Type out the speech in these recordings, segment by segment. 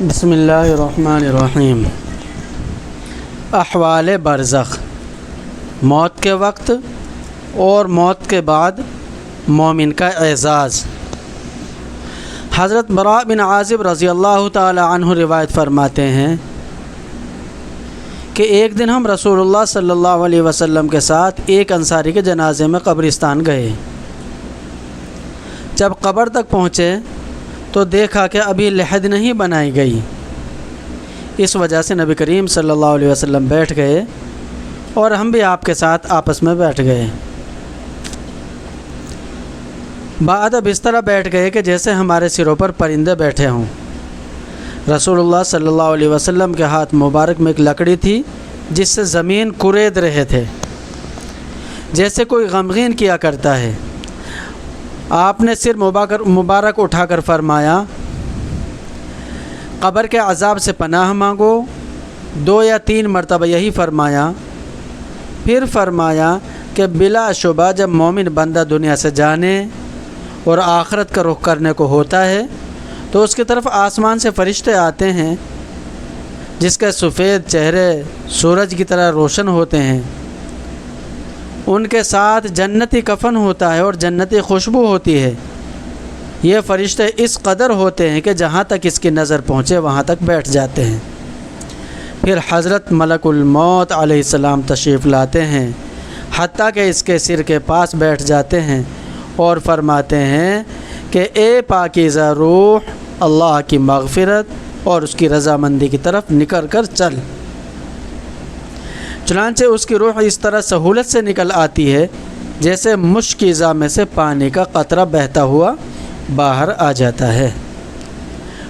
بسم اللہ الرحمن الرحیم۔ احوال برزخ، موت کے وقت اور موت کے بعد مومن کا اعزاز۔ حضرت براء بن عازب رضی اللہ تعالی عنہ روایت فرماتے ہیں کہ ایک دن ہم رسول اللہ صلی اللہ علیہ وسلم کے ساتھ ایک انصاری کے جنازے میں قبرستان گئے۔ جب قبر تک پہنچے تو دیکھا کہ ابھی لحد نہیں بنائی گئی، اس وجہ سے نبی کریم صلی اللہ علیہ وسلم بیٹھ گئے اور ہم بھی آپ کے ساتھ آپس میں بیٹھ گئے۔ بعد اس طرح بیٹھ گئے کہ جیسے ہمارے سروں پر پرندے بیٹھے ہوں۔ رسول اللہ صلی اللہ علیہ وسلم کے ہاتھ مبارک میں ایک لکڑی تھی جس سے زمین کورید رہے تھے، جیسے کوئی غمگین کیا کرتا ہے۔ آپ نے سر مبارک اٹھا کر فرمایا، قبر کے عذاب سے پناہ مانگو۔ 2 یا 3 مرتبہ یہی فرمایا۔ پھر فرمایا کہ بلا شبہ جب مومن بندہ دنیا سے جانے اور آخرت کا رخ کرنے کو ہوتا ہے تو اس کی طرف آسمان سے فرشتے آتے ہیں جس کے سفید چہرے سورج کی طرح روشن ہوتے ہیں۔ ان کے ساتھ جنتی کفن ہوتا ہے اور جنتی خوشبو ہوتی ہے۔ یہ فرشتے اس قدر ہوتے ہیں کہ جہاں تک اس کی نظر پہنچے وہاں تک بیٹھ جاتے ہیں۔ پھر حضرت ملک الموت علیہ السلام تشریف لاتے ہیں، حتیٰ کہ اس کے سر کے پاس بیٹھ جاتے ہیں اور فرماتے ہیں کہ اے پاکیزہ روح، اللہ کی مغفرت اور اس کی رضامندی کی طرف نکل کر چل۔ چنانچہ اس کی روح اس طرح سہولت سے نکل آتی ہے جیسے مشکیزہ میں سے پانی کا قطرہ بہتا ہوا باہر آ جاتا ہے۔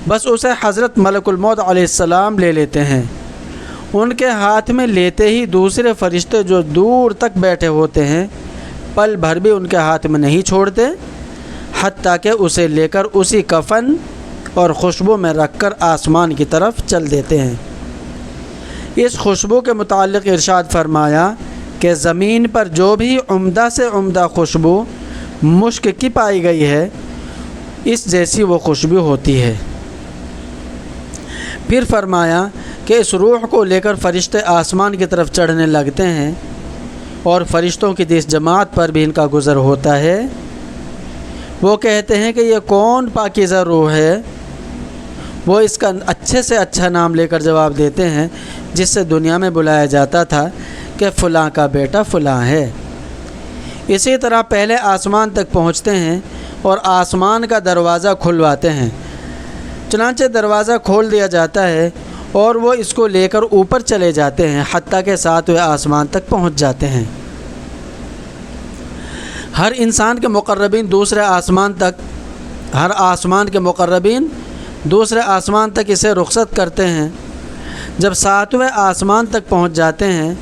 بس اسے حضرت ملک الموت علیہ السلام لے لیتے ہیں۔ ان کے ہاتھ میں لیتے ہی دوسرے فرشتے جو دور تک بیٹھے ہوتے ہیں پل بھر بھی ان کے ہاتھ میں نہیں چھوڑتے، حتیٰ کہ اسے لے کر اسی کفن اور خوشبو میں رکھ کر آسمان کی طرف چل دیتے ہیں۔ اس خوشبو کے متعلق ارشاد فرمایا کہ زمین پر جو بھی عمدہ سے عمدہ خوشبو مشک کی پائی گئی ہے اس جیسی وہ خوشبو ہوتی ہے۔ پھر فرمایا کہ اس روح کو لے کر فرشتے آسمان کی طرف چڑھنے لگتے ہیں اور فرشتوں کی جس جماعت پر بھی ان کا گزر ہوتا ہے وہ کہتے ہیں کہ یہ کون پاکیزہ روح ہے؟ وہ اس کا اچھے سے اچھا نام لے کر جواب دیتے ہیں جس سے دنیا میں بلایا جاتا تھا کہ فلاں کا بیٹا فلاں ہے۔ اسی طرح پہلے آسمان تک پہنچتے ہیں اور آسمان کا دروازہ کھلواتے ہیں۔ چنانچہ دروازہ کھول دیا جاتا ہے اور وہ اس کو لے کر اوپر چلے جاتے ہیں حتیٰ کہ 7ویں آسمان تک پہنچ جاتے ہیں۔ ہر انسان کے مقربین دوسرے آسمان تک، ہر آسمان کے مقربین دوسرے آسمان تک اسے رخصت کرتے ہیں۔ جب 7ویں آسمان تک پہنچ جاتے ہیں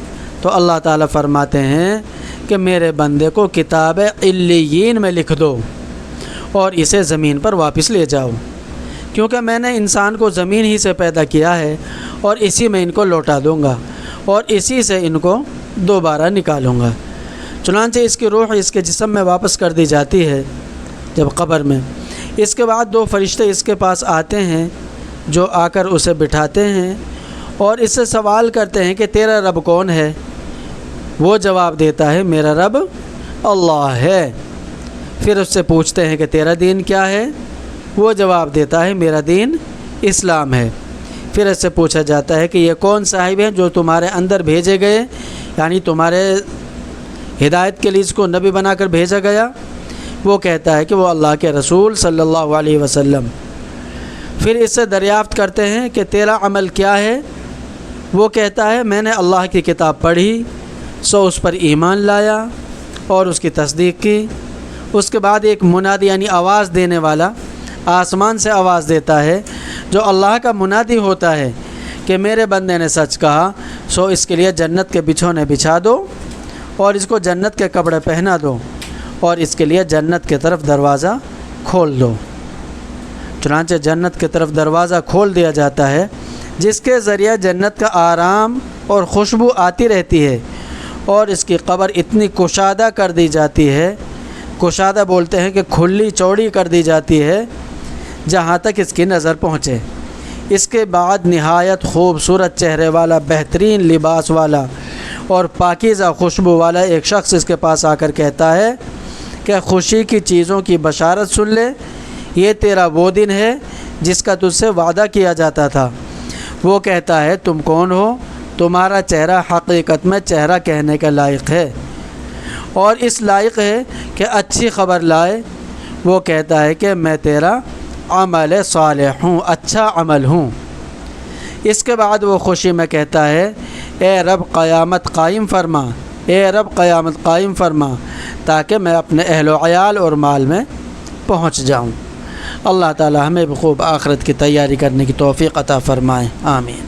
تو اللہ تعالیٰ فرماتے ہیں کہ میرے بندے کو کتاب علیین میں لکھ دو اور اسے زمین پر واپس لے جاؤ، کیونکہ میں نے انسان کو زمین ہی سے پیدا کیا ہے اور اسی میں ان کو لوٹا دوں گا اور اسی سے ان کو دوبارہ نکالوں گا۔ چنانچہ اس کی روح اس کے جسم میں واپس کر دی جاتی ہے جب قبر میں۔ اس کے بعد 2 فرشتے اس کے پاس آتے ہیں جو آ کر اسے بٹھاتے ہیں اور اس سے سوال کرتے ہیں کہ تیرا رب کون ہے؟ وہ جواب دیتا ہے میرا رب اللہ ہے۔ پھر اس سے پوچھتے ہیں کہ تیرا دین کیا ہے؟ وہ جواب دیتا ہے میرا دین اسلام ہے۔ پھر اس سے پوچھا جاتا ہے کہ یہ کون صاحب ہیں جو تمہارے اندر بھیجے گئے، یعنی تمہارے ہدایت کے لیے اس کو نبی بنا کر بھیجا گیا؟ وہ کہتا ہے کہ وہ اللہ کے رسول صلی اللہ علیہ وسلم۔ پھر اس سے دریافت کرتے ہیں کہ تیرا عمل کیا ہے؟ وہ کہتا ہے میں نے اللہ کی کتاب پڑھی سو اس پر ایمان لایا اور اس کی تصدیق کی۔ اس کے بعد ایک منادی یعنی آواز دینے والا آسمان سے آواز دیتا ہے جو اللہ کا منادی ہوتا ہے کہ میرے بندے نے سچ کہا، سو اس کے لیے جنت کے بچھونے بچھا دو اور اس کو جنت کے کپڑے پہنا دو اور اس کے لیے جنت کی طرف دروازہ کھول دو۔ چنانچہ جنت کی طرف دروازہ کھول دیا جاتا ہے جس کے ذریعے جنت کا آرام اور خوشبو آتی رہتی ہے اور اس کی قبر اتنی کشادہ کر دی جاتی ہے، کشادہ بولتے ہیں کہ کھلی چوڑی کر دی جاتی ہے جہاں تک اس کی نظر پہنچے۔ اس کے بعد نہایت خوبصورت چہرے والا، بہترین لباس والا اور پاکیزہ خوشبو والا ایک شخص اس کے پاس آ کر کہتا ہے کہ خوشی کی چیزوں کی بشارت سن لے، یہ تیرا وہ دن ہے جس کا تجھ سے وعدہ کیا جاتا تھا۔ وہ کہتا ہے تم کون ہو؟ تمہارا چہرہ حقیقت میں چہرہ کہنے کے لائق ہے اور اس لائق ہے کہ اچھی خبر لائے۔ وہ کہتا ہے کہ میں تیرا عمل صالح ہوں، اچھا عمل ہوں۔ اس کے بعد وہ خوشی میں کہتا ہے اے رب قیامت قائم فرما، اے رب قیامت قائم فرما تاکہ میں اپنے اہل و عیال اور مال میں پہنچ جاؤں۔ اللہ تعالی ہمیں بخوب آخرت کی تیاری کرنے کی توفیق عطا فرمائے، آمین۔